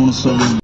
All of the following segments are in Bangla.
want to start.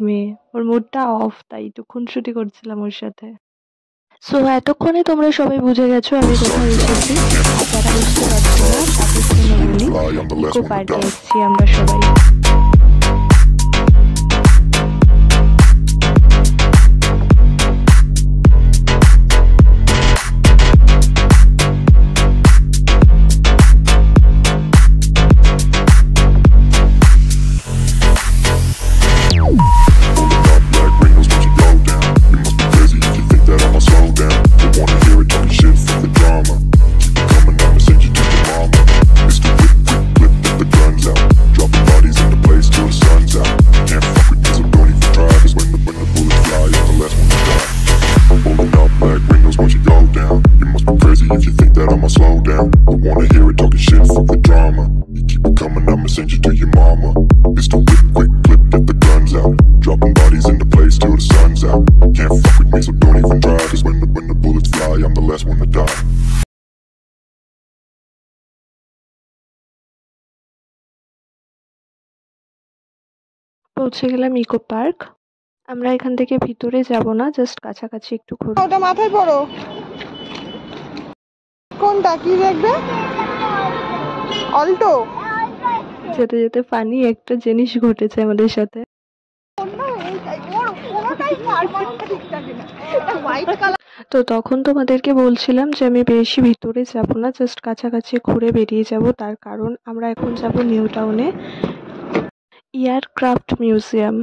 মেয়ে ওর মুডটা অফ, তাই একটু খুনসুটি করছিলাম ওর সাথে। সো এতক্ষণে তোমরা সবাই বুঝে গেছো আমি কোথায় এসেছি। যারা বুঝতে পারছো না তাদের জন্য বলি, ইকো পার্কে এসেছি আমরা সবাই। পৌঁছে গেলাম ইকো পার্ক। আমরা এখান থেকে ভিতরে যাব না, জাস্ট কাছাকাছি একটু ঘুরবো। ওটা মাথায় পড়ো। কোনটা কি দেখবে? অল্টো। যেতে যেতে ফানি একটা জিনিস ঘটেছে আমাদের সাথে। তো তখন তোমাদেরকে বলছিলাম যে আমি বেশি ভিতরে যাব না, জাস্ট কাছাকাছি ঘুরে বেরিয়ে যাব। তার কারণ আমরা এখন যাব নিউ টাউনে এয়ারক্রাফট মিউজিয়াম,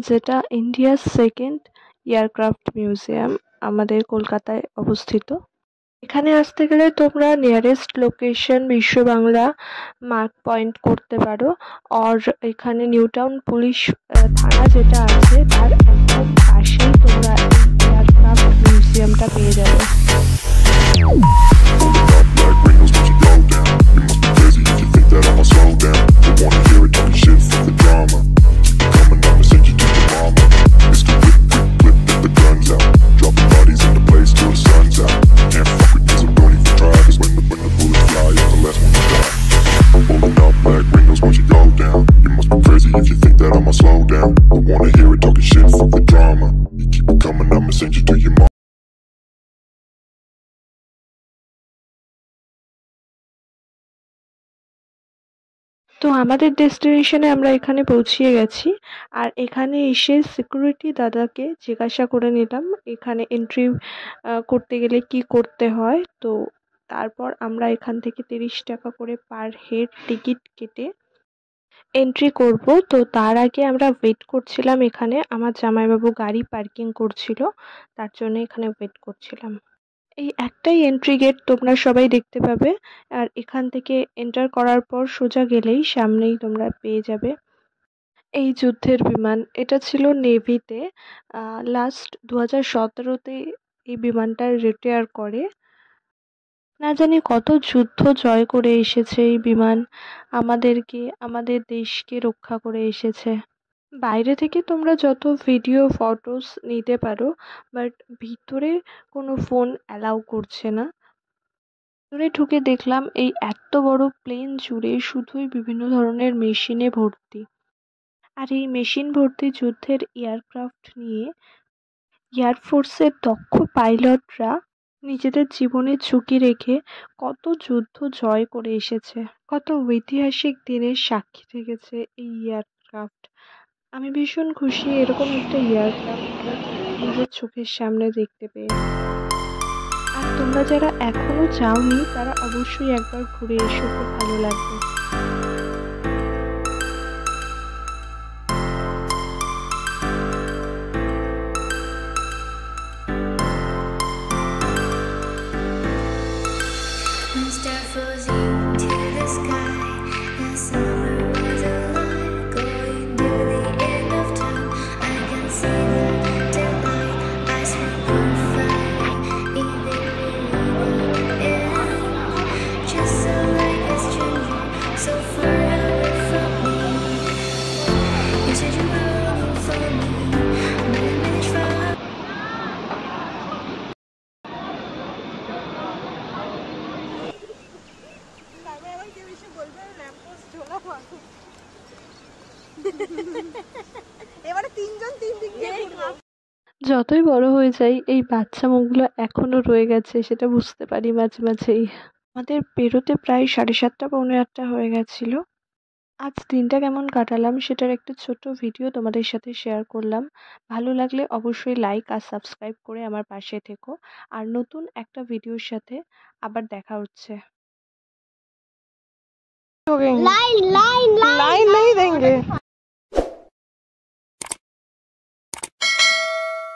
যেটা ইন্ডিয়ার সেকেন্ড এয়ারক্রাফট মিউজিয়াম, আমাদের কলকাতায় অবস্থিত। এখানে আসতে গেলে তোমরা নিয়ারেস্ট লোকেশন বিশ্ব বাংলা মার্ক পয়েন্ট করতে পারো। আর এখানে নিউ টাউন পুলিশ থানা যেটা আছে তার একদম পাশেই তোমরা এই এয়ারক্রাফট মিউজিয়ামটা পেয়ে যাবে। তো আমাদের ডেস্টিনেশনে আমরা এখানে পৌঁছিয়ে গেছি। আর এখানে এসে সিকিউরিটি দাদাকে জিজ্ঞাসা করে নিলাম এখানে এন্ট্রি করতে গেলে কি করতে হয়। তো তারপর আমরা এখান থেকে 30 টাকা করে পার হেড টিকিট কেটে এন্ট্রি করব। তো তার আগে আমরা ওয়েট করছিলাম এখানে, আমার জামাইবাবু গাড়ি পার্কিং করছিল, তার জন্য এখানে ওয়েট করছিলাম। এই একটাই এন্ট্রি গেট তোমরা সবাই দেখতে পাবে। আর এখান থেকে এন্টার করার পর সোজা গেলেই সামনেই তোমরা পেয়ে যাবে এই যুদ্ধের বিমান। এটা ছিল নেভিতে, লাস্ট 2017-তে এই বিমানটা রিটায়ার করে। না জানি কত যুদ্ধ জয় করে এসেছে এই বিমান, আমাদেরকে আমাদের দেশকে রক্ষা করে এসেছে। বাইরে থেকে তোমরা যত ভিডিও ফটোস নিতে পারো, বাট ভিতরে কোনো ফোন অ্যালাউ করছে না। ভিতরে ঢুকে দেখলাম এই এত বড় প্লেন জুড়ে শুধুই বিভিন্ন ধরনের মেশিনে ভর্তি। আর এই মেশিন ভর্তি যুদ্ধের এয়ারক্রাফট নিয়ে এয়ারফোর্সের দক্ষ পাইলটরা নিজেদের জীবনের ঝুঁকি রেখে কত যুদ্ধ জয় করে এসেছে, কত ঐতিহাসিক দিনের সাক্ষী থেকেছে এই এয়ারক্রাফট। আমি ভীষণ খুশি এরকম একটা এয়ারক্রাফট নিজের চোখের সামনে দেখতে পেয়ে। আর তোমরা যারা এখনো যাওনি তারা অবশ্যই একবার ঘুরে এসো, খুব ভালো লাগবে। One star falls into the sky. The summer was alive, going to the end of time. I can see the daylight. I smoke on fire, even just so like a stranger, so far away from me. You said you were waiting for me, but I managed from. এবারে তিনজন তিন দিক দিয়ে ঘুরবো। যতই বড় হয়ে যাই এই বাচ্চা মুখগুলো এখনো রয়ে গেছে সেটা বুঝতে পারি মাঝে মাঝেই। আমাদের বেরোতে প্রায় 7:30 পৌনে 8টা হয়ে গেছিল। আজ দিনটা কেমন কাটালাম সেটার একটা ছোট্ট ভিডিও তোমাদের সাথে শেয়ার করলাম। ভালো লাগলে অবশ্যই লাইক আর সাবস্ক্রাইব করে আমার পাশে থেকো। আর নতুন একটা ভিডিওর সাথে আবার দেখা হচ্ছে। लाइन लाइन लाइन नहीं देंगे।